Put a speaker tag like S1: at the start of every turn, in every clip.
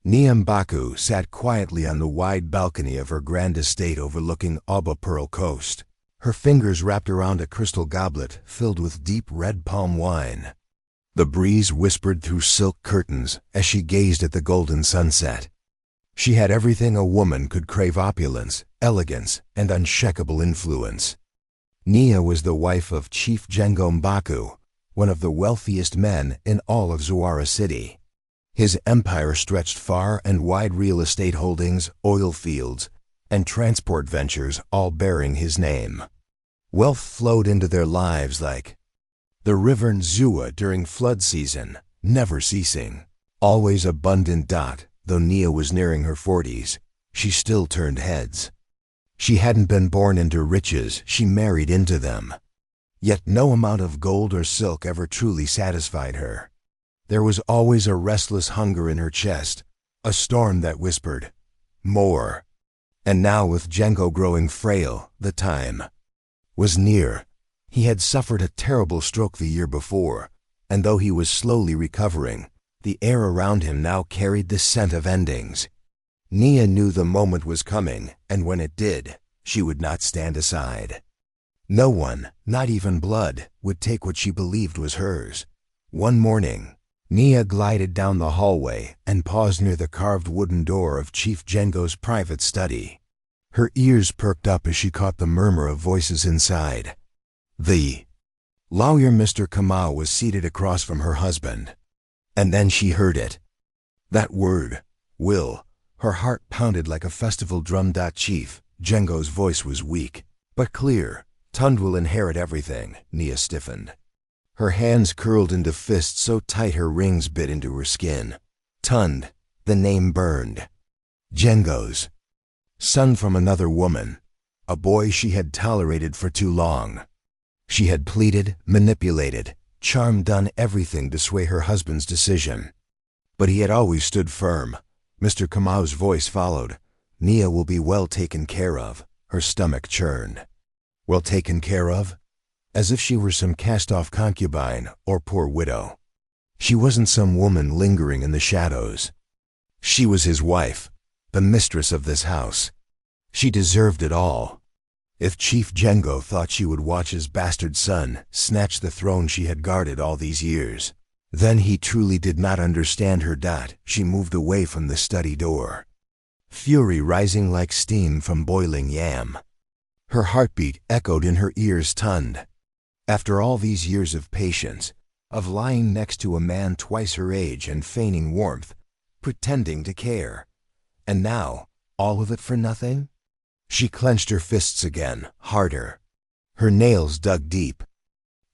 S1: Nyambaku sat quietly on the wide balcony of her grand estate overlooking Aba Pearl Coast, her fingers wrapped around a crystal goblet filled with deep red palm wine. The breeze whispered through silk curtains as she gazed at the golden sunset. She had everything a woman could crave: opulence, elegance, and unshakable influence. Nia was the wife of Chief Jengo Mbaku, one of the wealthiest men in all of Zuwara City. His empire stretched far and wide, real estate holdings, oil fields, and transport ventures all bearing his name. Wealth flowed into their lives like the river Nzuwa during flood season, never ceasing. Always abundant. Though Nia was nearing her 40s, she still turned heads. She hadn't been born into riches, she married into them. Yet no amount of gold or silk ever truly satisfied her. There was always a restless hunger in her chest, a storm that whispered, "More." And now, with Jengo growing frail, the time was near. He had suffered a terrible stroke the year before, and though he was slowly recovering, the air around him now carried the scent of endings. Nia knew the moment was coming, and when it did, she would not stand aside. No one, not even blood, would take what she believed was hers. One morning, Nia glided down the hallway and paused near the carved wooden door of Chief Jengo's private study. Her ears perked up as she caught the murmur of voices inside. The lawyer Mr. Kamau was seated across from her husband. And then she heard it. That word, will. Her heart pounded like a festival drum. Chief Jengo's voice was weak, but clear. Tund will inherit everything. Nia stiffened. Her hands curled into fists so tight her rings bit into her skin. Tund, the name burned. Jengo's son from another woman, a boy she had tolerated for too long. She had pleaded, manipulated, charmed, done everything to sway her husband's decision. But he had always stood firm. Mr. Kamau's voice followed. Nia will be well taken care of. Her stomach churned. Well taken care of? As if she were some cast-off concubine or poor widow. She wasn't some woman lingering in the shadows. She was his wife, the mistress of this house. She deserved it all. If Chief Jengo thought she would watch his bastard son snatch the throne she had guarded all these years, then he truly did not understand her. She moved away from the study door, fury rising like steam from boiling yam. Her heartbeat echoed in her ears. Tund. After all these years of patience, of lying next to a man twice her age and feigning warmth, pretending to care, and now, all of it for nothing? She clenched her fists again, harder. Her nails dug deep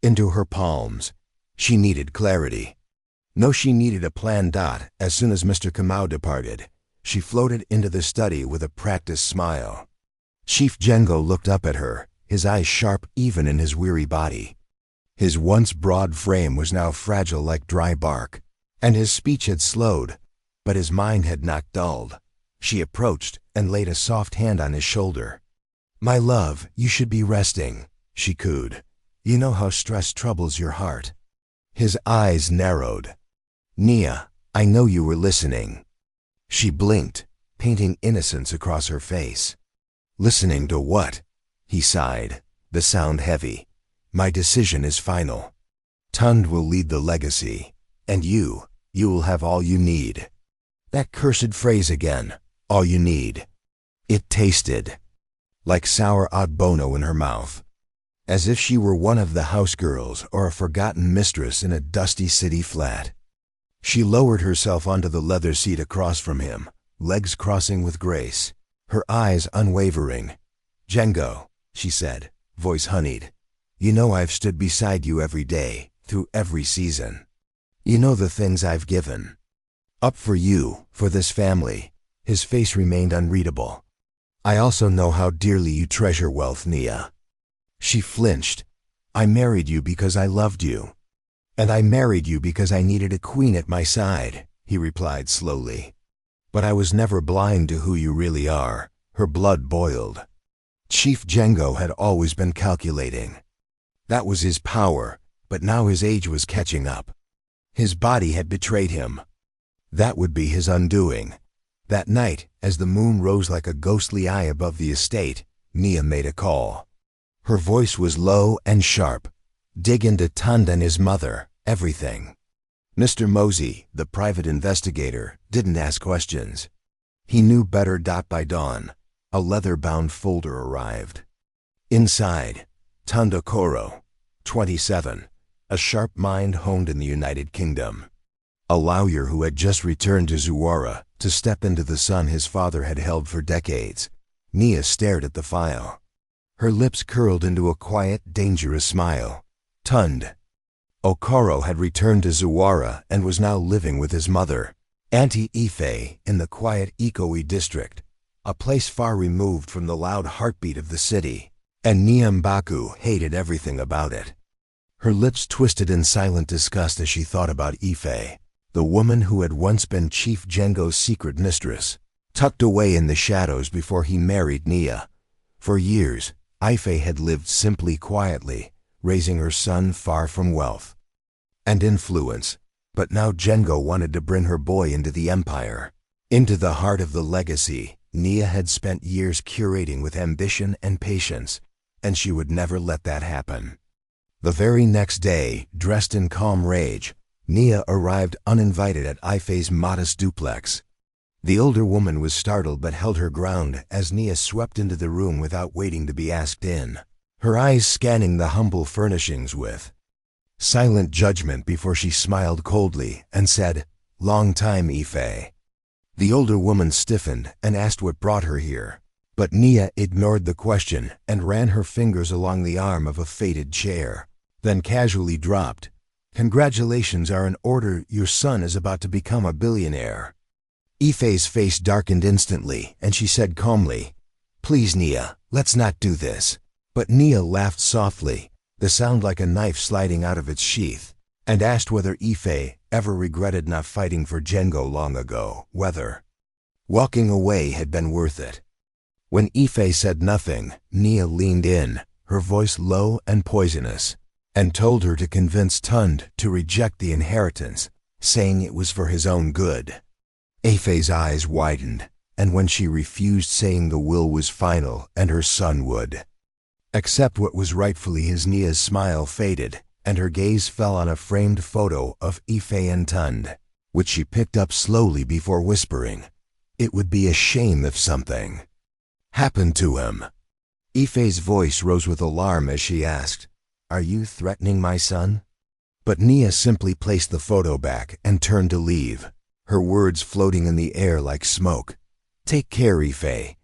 S1: into her palms. She needed clarity. No, she needed a plan. As soon as Mr. Kamau departed, she floated into the study with a practiced smile. Chief Jengo looked up at her, his eyes sharp even in his weary body. His once broad frame was now fragile like dry bark, and his speech had slowed, but his mind had not dulled. She approached and laid a soft hand on his shoulder. "My love, you should be resting," she cooed. "You know how stress troubles your heart." His eyes narrowed. "Nia, I know you were listening." She blinked, painting innocence across her face. "Listening to what?" He sighed, the sound heavy. "My decision is final. Tund will lead the legacy, and you will have all you need." That cursed phrase again. All you need. It tasted like sour odd bono in her mouth, as if she were one of the house girls or a forgotten mistress in a dusty city flat. She lowered herself onto the leather seat across from him, legs crossing with grace, her eyes unwavering. "Jengo," she said, voice honeyed, "you know I've stood beside you every day, through every season. You know the things I've given. Up for you, for this family." His face remained unreadable. "I also know how dearly you treasure wealth, Nia." She flinched. "I married you because I loved you. And I married you because I needed a queen at my side," he replied slowly. "But I was never blind to who you really are." Her blood boiled. Chief Jengo had always been calculating. That was his power, but now his age was catching up. His body had betrayed him. That would be his undoing, That night, as the moon rose like a ghostly eye above the estate, Nia made a call. Her voice was low and sharp. "Dig into Tund and his mother, everything." Mr. Mosey, the private investigator, didn't ask questions. He knew better. By dawn, a leather-bound folder arrived. Inside, Tund Okoro, 27, a sharp mind honed in the United Kingdom. A lawyer who had just returned to Zuwara to step into the son his father had held for decades. Nia stared at the file. Her lips curled into a quiet, dangerous smile. Tund Okoro had returned to Zuwara and was now living with his mother, Auntie Ife, in the quiet Ikoyi district, a place far removed from the loud heartbeat of the city, and Nia Mbaku hated everything about it. Her lips twisted in silent disgust as she thought about Ife, the woman who had once been Chief Django's secret mistress, tucked away in the shadows before he married Nia. For years, Ife had lived simply quietly, raising her son far from wealth and influence. But now Django wanted to bring her boy into the empire, into the heart of the legacy Nia had spent years curating with ambition and patience, and she would never let that happen. The very next day, dressed in calm rage, Nia arrived uninvited at Ife's modest duplex. The older woman was startled but held her ground as Nia swept into the room without waiting to be asked in, her eyes scanning the humble furnishings with silent judgment before she smiled coldly and said, "Long time, Ife." The older woman stiffened and asked what brought her here, but Nia ignored the question and ran her fingers along the arm of a faded chair, then casually dropped, "Congratulations are in order. Your son is about to become a billionaire." Ife's face darkened instantly, and she said calmly, "Please, Nia, let's not do this." But Nia laughed softly, the sound like a knife sliding out of its sheath, and asked whether Ife ever regretted not fighting for Django long ago, whether walking away had been worth it. When Ife said nothing, Nia leaned in, her voice low and poisonous, and told her to convince Tund to reject the inheritance, saying it was for his own good. Ife's eyes widened, and when she refused, saying the will was final and her son would accept what was rightfully his, Nia's smile faded, and her gaze fell on a framed photo of Ife and Tund, which she picked up slowly before whispering, "It would be a shame if something happened to him." Ife's voice rose with alarm as she asked, "Are you threatening my son?" But Nia simply placed the photo back and turned to leave, her words floating in the air like smoke. "Take care, Ife.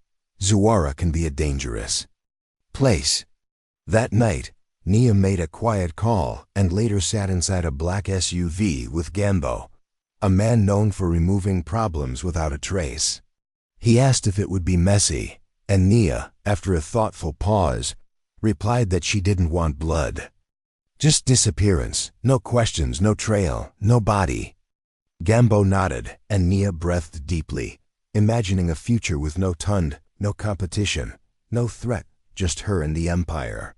S1: Zuwara can be a dangerous place." That night, Nia made a quiet call and later sat inside a black SUV with Gambo, a man known for removing problems without a trace. He asked if it would be messy, and Nia, after a thoughtful pause, replied that she didn't want blood. Just disappearance, no questions, no trail, no body. Gambo nodded, and Nia breathed deeply, imagining a future with no Tund, no competition, no threat, just her and the Empire.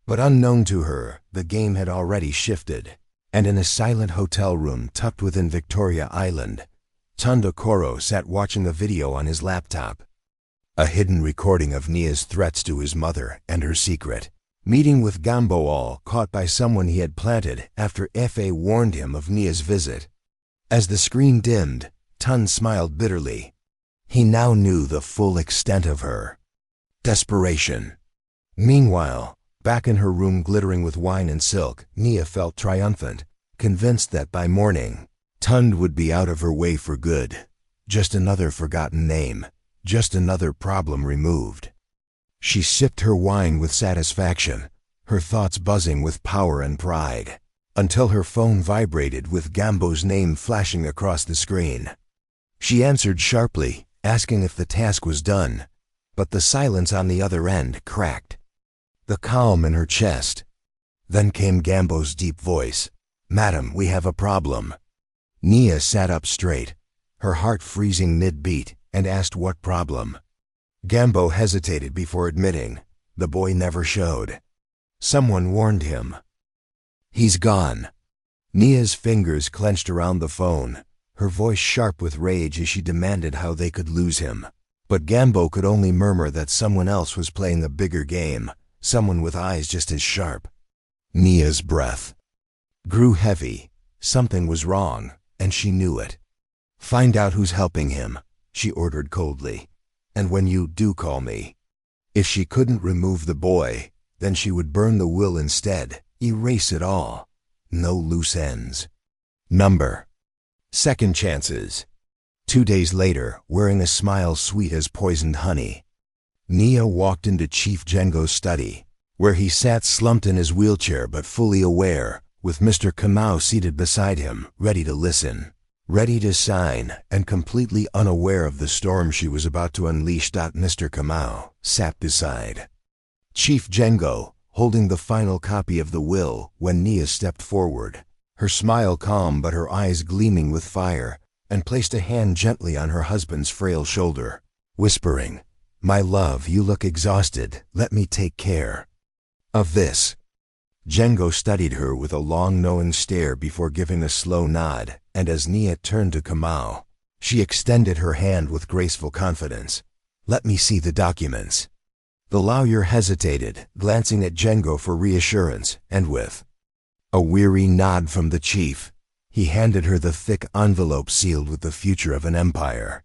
S1: But unknown to her, the game had already shifted, and in a silent hotel room tucked within Victoria Island, Tund Okoro sat watching a video on his laptop. A hidden recording of Nia's threats to his mother and her secret meeting with Gambo, all caught by someone he had planted after Ife warned him of Nia's visit. As the screen dimmed, Tund smiled bitterly. He now knew the full extent of her desperation. Meanwhile, back in her room glittering with wine and silk, Nia felt triumphant, convinced that by morning, Tund would be out of her way for good. Just another forgotten name, just another problem removed. She sipped her wine with satisfaction, her thoughts buzzing with power and pride, until her phone vibrated with Gambo's name flashing across the screen. She answered sharply, asking if the task was done, but the silence on the other end cracked the calm in her chest. Then came Gambo's deep voice, "Madam, we have a problem." Nia sat up straight, her heart freezing mid-beat, and asked what problem. Gambo hesitated before admitting, "The boy never showed. Someone warned him. He's gone." Nia's fingers clenched around the phone, her voice sharp with rage as she demanded how they could lose him. But Gambo could only murmur that someone else was playing a bigger game, someone with eyes just as sharp. Nia's breath grew heavy. Something was wrong, and she knew it. "Find out who's helping him," she ordered coldly. "And when you do call me." If she couldn't remove the boy, then she would burn the will instead, erase it all. No loose ends. Number. Second chances. 2 days later, wearing a smile sweet as poisoned honey, Nia walked into Chief Jengo's study, where he sat slumped in his wheelchair but fully aware, with Mr. Kamau seated beside him, ready to listen, ready to sign, and completely unaware of the storm she was about to unleash. Mr. Kamau sat beside Chief Jengo, holding the final copy of the will when Nia stepped forward, her smile calm but her eyes gleaming with fire, and placed a hand gently on her husband's frail shoulder, whispering, "My love, you look exhausted. Let me take care of this." Jengo studied her with a long knowing stare before giving a slow nod, and as Nia turned to Kamau, she extended her hand with graceful confidence. "Let me see the documents." The lawyer hesitated, glancing at Jengo for reassurance, and with a weary nod from the chief, he handed her the thick envelope sealed with the future of an empire.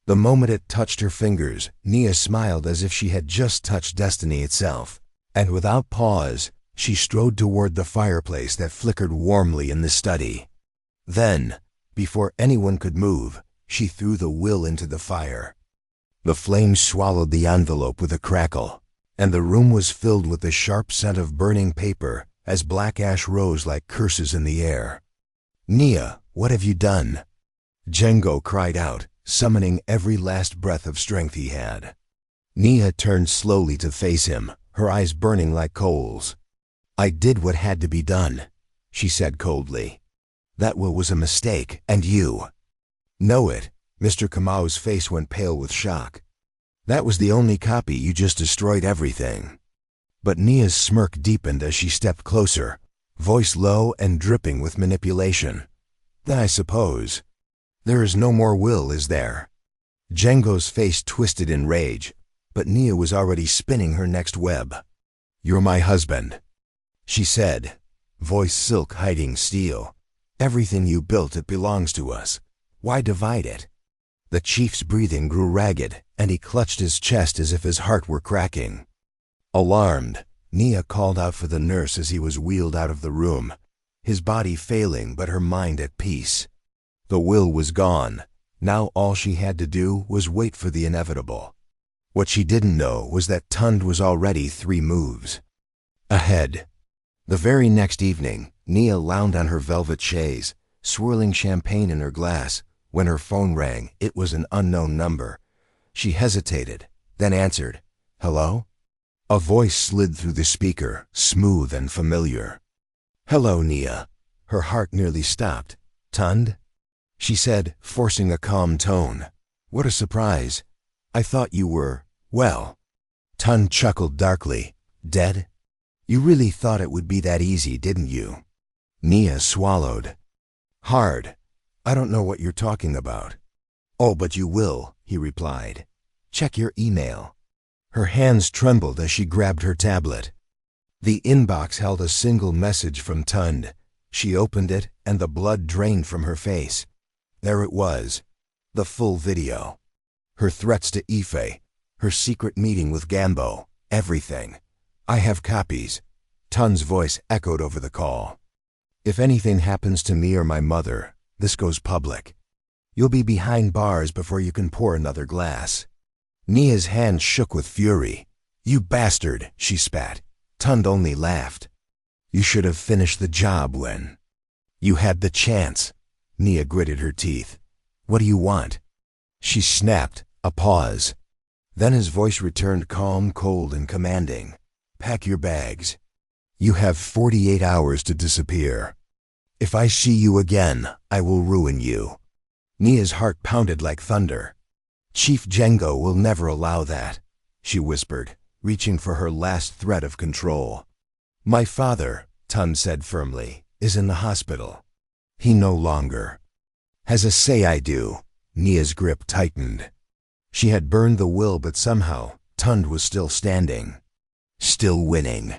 S1: The moment it touched her fingers, Nia smiled as if she had just touched destiny itself, and without pause, she strode toward the fireplace that flickered warmly in the study. Then, before anyone could move, she threw the will into the fire. The flames swallowed the envelope with a crackle, and the room was filled with the sharp scent of burning paper as black ash rose like curses in the air. "Nia, what have you done?" Jengo cried out, summoning every last breath of strength he had. Nia turned slowly to face him, her eyes burning like coals. "I did what had to be done," she said coldly. "That will was a mistake, and you know it." Mr. Kamau's face went pale with shock. "That was the only copy. You just destroyed everything." But Nia's smirk deepened as she stepped closer, voice low and dripping with manipulation. "Then I suppose there is no more will, is there?" Jengo's face twisted in rage, but Nia was already spinning her next web. "You're my husband," she said, voice silk hiding steel. "Everything you built, it belongs to us. Why divide it?" The chief's breathing grew ragged, and he clutched his chest as if his heart were cracking. Alarmed, Nia called out for the nurse as he was wheeled out of the room, his body failing but her mind at peace. The will was gone. Now all she had to do was wait for the inevitable. What she didn't know was that Tund was already 3 moves ahead. The very next evening, Nia lounged on her velvet chaise, swirling champagne in her glass. When her phone rang, it was an unknown number. She hesitated, then answered, "Hello?" A voice slid through the speaker, smooth and familiar. "Hello, Nia." Her heart nearly stopped. "Tund?" she said, forcing a calm tone. "What a surprise. I thought you were, well." Tund chuckled darkly. "Dead? You really thought it would be that easy, didn't you?" Nia swallowed hard. "I don't know what you're talking about." "Oh, but you will," he replied. "Check your email." Her hands trembled as she grabbed her tablet. The inbox held a single message from Tund. She opened it, and the blood drained from her face. There it was, the full video. Her threats to Ife, her secret meeting with Gambo, everything. "I have copies." Tund's voice echoed over the call. "If anything happens to me or my mother, this goes public. You'll be behind bars before you can pour another glass." Nia's hand shook with fury. "You bastard," she spat. Tund only laughed. "You should have finished the job when you had the chance." Nia gritted her teeth. "What do you want?" she snapped. A pause. Then his voice returned calm, cold, and commanding. "Pack your bags. You have 48 hours to disappear. If I see you again, I will ruin you." Nia's heart pounded like thunder. "Chief Jengo will never allow that," she whispered, reaching for her last thread of control. "My father," Tund said firmly, "is in the hospital. He no longer Has a say I do. Nia's grip tightened. She had burned the will, but somehow Tund was still standing. Still winning.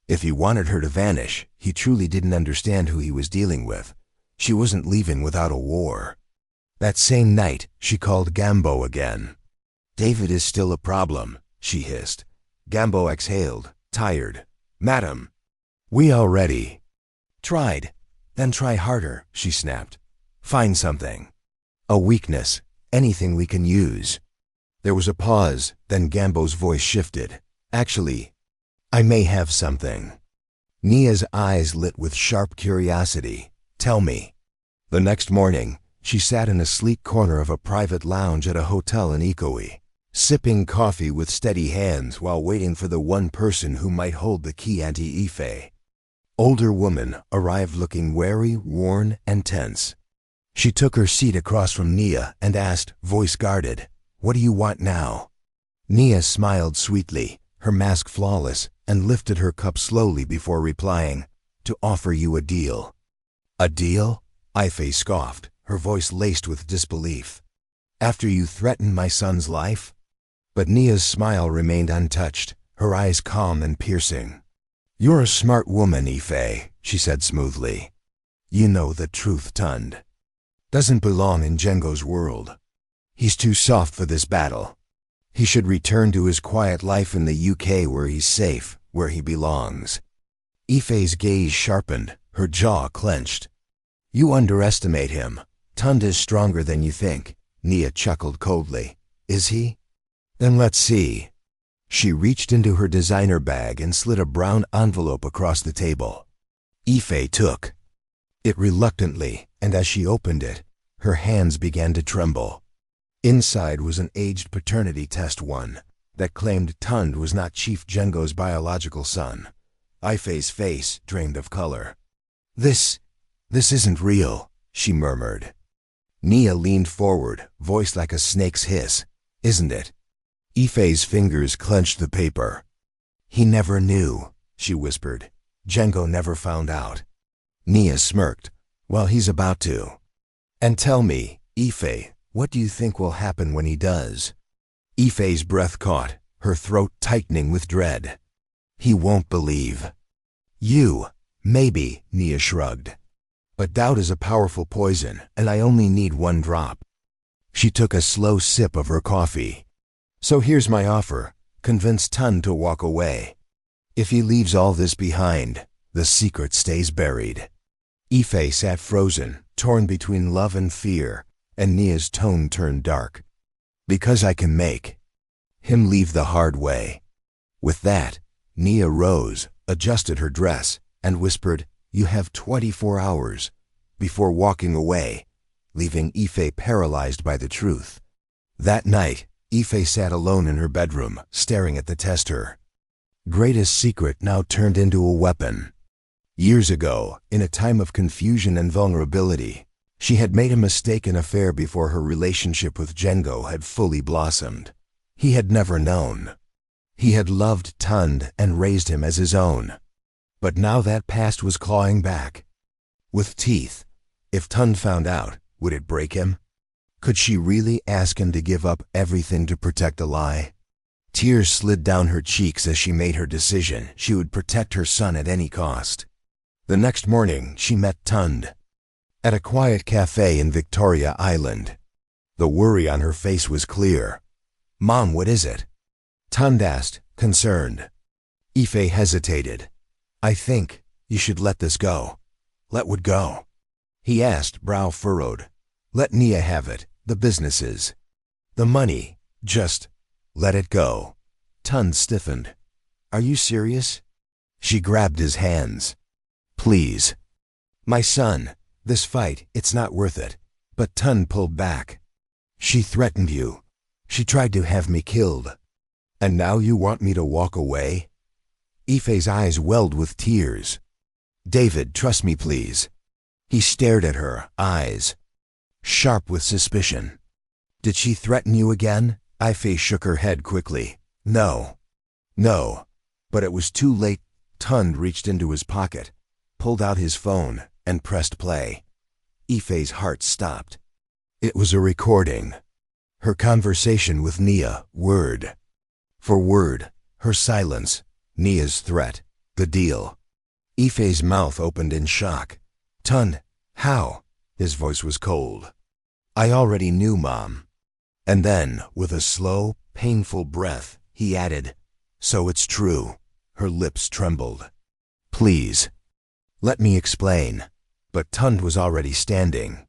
S1: If he wanted her to vanish, he truly didn't understand who he was dealing with. She wasn't leaving without a war. That same night, she called Gambo again. David is still a problem, she hissed. Gambo exhaled, tired. Madam, we already tried. Then try harder, she snapped. Find something. A weakness, anything we can use. There was a pause, then Gambo's voice shifted. Actually, I may have something. Nia's eyes lit with sharp curiosity. Tell me. The next morning, she sat in a sleek corner of a private lounge at a hotel in Ikoyi, sipping coffee with steady hands while waiting for the one person who might hold the key. Auntie Ife. Older woman arrived looking wary, worn, and tense. She took her seat across from Nia and asked, voice guarded, "What do you want now?" Nia smiled sweetly, her mask flawless, and lifted her cup slowly before replying, "To offer you a deal." "A deal?" Ife scoffed, her voice laced with disbelief. "After you threatened my son's life?" But Nia's smile remained untouched, her eyes calm and piercing. "You're a smart woman, Ife," she said smoothly. "You know the truth. Tund doesn't belong in Django's world. He's too soft for this battle. He should return to his quiet life in the UK where he's safe, where he belongs." Ife's gaze sharpened, her jaw clenched. "You underestimate him. Tund is stronger than you think." Nia chuckled coldly. "Is he? Then let's see." She reached into her designer bag and slid a brown envelope across the table. Ife took it reluctantly, and as she opened it, her hands began to tremble. Inside was an aged paternity test, one that claimed Tund was not Chief Django's biological son. Ife's face drained of color. This isn't real," she murmured. Nia leaned forward, voice like a snake's hiss. "Isn't it?" Ife's fingers clenched the paper. "He never knew," she whispered. "Django never found out." Nia smirked. "Well, he's about to. And tell me, Ife, what do you think will happen when he does?" Ife's breath caught, her throat tightening with dread. "He won't believe." "You, maybe," Nia shrugged. "But doubt is a powerful poison, and I only need one drop." She took a slow sip of her coffee. "So here's my offer. Convince Tund to walk away. If he leaves all this behind, the secret stays buried." Ife sat frozen, torn between love and fear, and Nia's tone turned dark. "Because I can make him leave the hard way." With that, Nia rose, adjusted her dress, and whispered, "You have 24 hours," before walking away, leaving Ife paralyzed by the truth. That night, Ife sat alone in her bedroom, staring at the tester. Greatest secret now turned into a weapon. Years ago, in a time of confusion and vulnerability, she had made a mistaken affair before her relationship with Django had fully blossomed. He had never known. He had loved Tund and raised him as his own. But now that past was clawing back. With teeth. If Tund found out, would it break him? Could she really ask him to give up everything to protect a lie? Tears slid down her cheeks as she made her decision. She would protect her son at any cost. The next morning, she met Tund at a quiet cafe in Victoria Island. The worry on her face was clear. "Mom, what is it?" Tund asked, concerned. Ife hesitated. "I think you should let this go." "Let what go?" he asked, brow furrowed. "Let Nia have it, the businesses, the money. Just let it go." Tund stiffened. "Are you serious?" She grabbed his hands. "Please. My son, this fight, it's not worth it." But Tund pulled back. "She threatened you. She tried to have me killed. And now you want me to walk away?" Ife's eyes welled with tears. "David, trust me, please." He stared at her, eyes sharp with suspicion. "Did she threaten you again?" Ife shook her head quickly. No. But it was too late." Tund reached into his pocket, pulled out his phone, and pressed play. Ife's heart stopped. It was a recording. Her conversation with Nia, word for word, her silence, Nia's threat, the deal. Ife's mouth opened in shock. Tun, how? His voice was cold. I already knew, Mom. And then, with a slow, painful breath, he added, so it's true. Her lips trembled. Please. Let me explain. But Tund was already standing.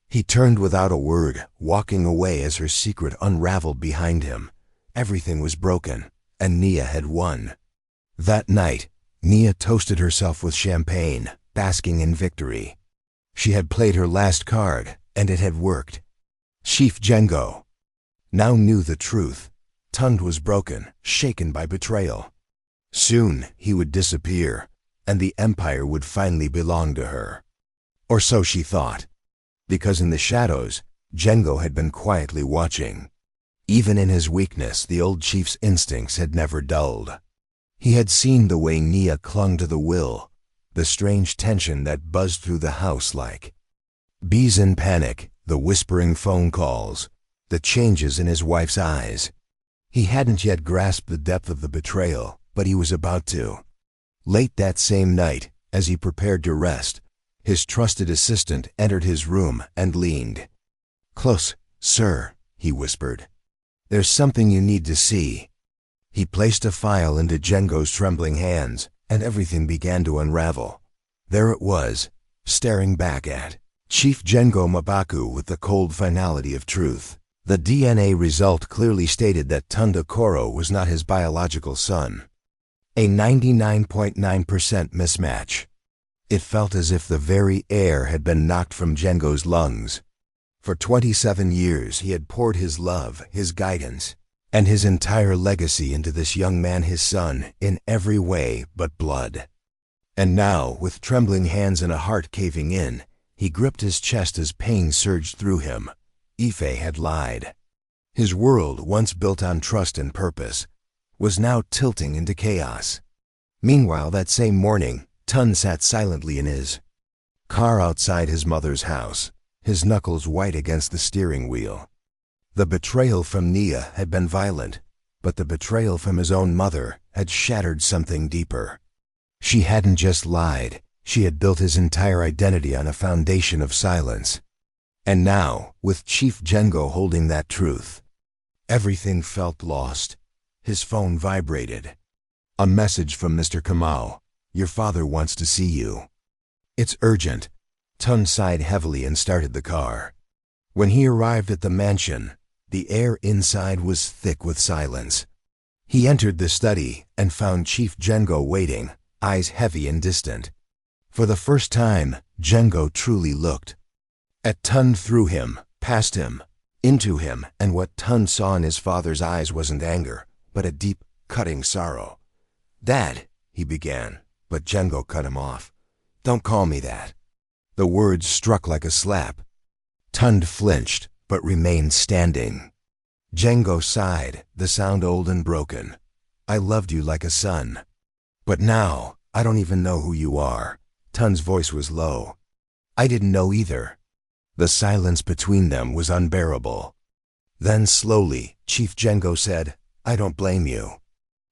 S1: He turned without a word, walking away as her secret unraveled behind him. Everything was broken, and Nia had won. That night, Nia toasted herself with champagne, basking in victory. She had played her last card, and it had worked. Chief Django now knew the truth. Tund was broken, shaken by betrayal. Soon he would disappear, and the empire would finally belong to her. Or so she thought. Because in the shadows, Django had been quietly watching. Even in his weakness, the old chief's instincts had never dulled. He had seen the way Nia clung to the will, the strange tension that buzzed through the house like bees in panic, the whispering phone calls, the changes in his wife's eyes. He hadn't yet grasped the depth of the betrayal, but he was about to. Late that same night, as he prepared to rest, his trusted assistant entered his room and leaned close. Sir, he whispered. There's something you need to see. He placed a file into Django's trembling hands, and everything began to unravel. There it was, staring back at Chief Django Mabaku with the cold finality of truth. The DNA result clearly stated that Tunda Koro was not his biological son. A 99.9% mismatch. It felt as if the very air had been knocked from Django's lungs. For 27 years he had poured his love, his guidance, and his entire legacy into this young man, his son, in every way but blood. And now, with trembling hands and a heart caving in, he gripped his chest as pain surged through him. Ife had lied. His world, once built on trust and purpose, was now tilting into chaos. Meanwhile, that same morning, Tun sat silently in his car outside his mother's house, his knuckles white against the steering wheel. The betrayal from Nia had been violent, but the betrayal from his own mother had shattered something deeper. She hadn't just lied, she had built his entire identity on a foundation of silence. And now, with Chief Django holding that truth, everything felt lost. His phone vibrated. A message from Mr. Kamau. Your father wants to see you. It's urgent. Tun sighed heavily and started the car. When he arrived at the mansion, the air inside was thick with silence. He entered the study and found Chief Django waiting, eyes heavy and distant. For the first time, Django truly looked at Tun, through him, past him, into him, and what Tun saw in his father's eyes wasn't anger, but a deep, cutting sorrow. Dad, he began, but Django cut him off. Don't call me that. The words struck like a slap. Tund flinched, but remained standing. Django sighed, the sound old and broken. I loved you like a son. But now, I don't even know who you are. Tun's voice was low. I didn't know either. The silence between them was unbearable. Then slowly, Chief Django said, I don't blame you.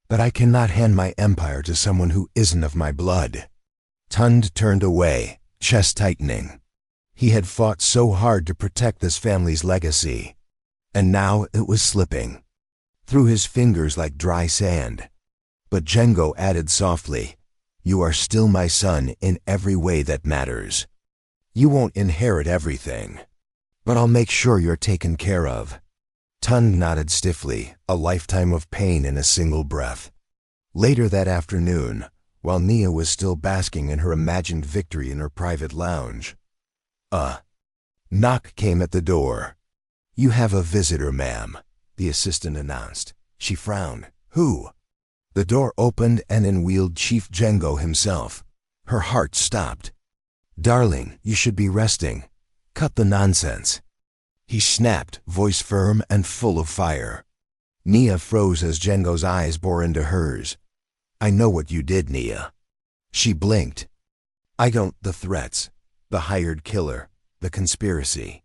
S1: But I cannot hand my empire to someone who isn't of my blood. Tund turned away, chest tightening. He had fought so hard to protect this family's legacy, and now it was slipping through his fingers like dry sand. But Django added softly, you are still my son in every way that matters. You won't inherit everything, but I'll make sure you're taken care of. Tund nodded stiffly, a lifetime of pain in a single breath. Later that afternoon, while Nia was still basking in her imagined victory in her private lounge, a knock came at the door. You have a visitor, ma'am, the assistant announced. She frowned. Who? The door opened and in wheeled Chief Django himself. Her heart stopped. Darling, you should be resting. Cut the nonsense. He snapped, voice firm and full of fire. Nia froze as Django's eyes bore into hers. I know what you did, Nia. She blinked. I don't. The threats. The hired killer. the conspiracy.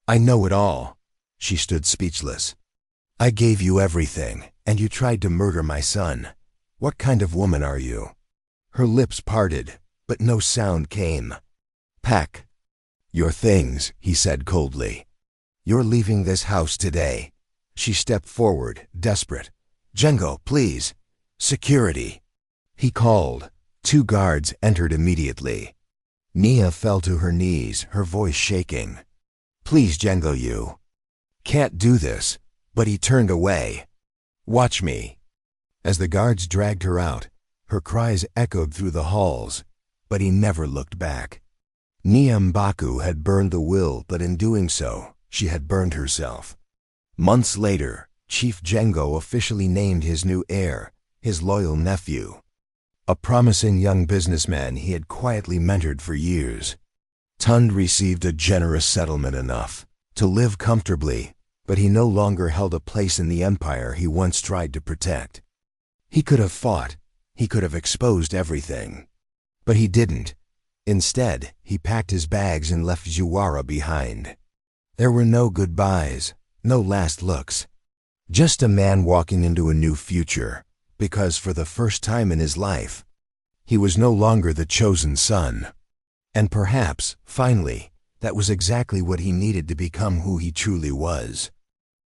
S1: I know it all. She stood speechless. I gave you everything, and you tried to murder my son. What kind of woman are you? Her lips parted, but no sound came. Pack your things, he said coldly. You're leaving this house today. She stepped forward, desperate. Django, please. Security. He called. 2 guards entered immediately. Nia fell to her knees, her voice shaking. Please, Django, you can't do this. But he turned away. Watch me. As the guards dragged her out, her cries echoed through the halls, but he never looked back. Nia Mbaku had burned the will, but in doing so, she had burned herself. Months later, Chief Django officially named his new heir, his loyal nephew, a promising young businessman he had quietly mentored for years. Tund received a generous settlement enough to live comfortably, but he no longer held a place in the empire he once tried to protect. He could have fought, he could have exposed everything. But he didn't. Instead, he packed his bags and left Zuwara behind. There were no goodbyes, no last looks. Just a man walking into a new future, because for the first time in his life, he was no longer the chosen son. And perhaps, finally, that was exactly what he needed to become who he truly was.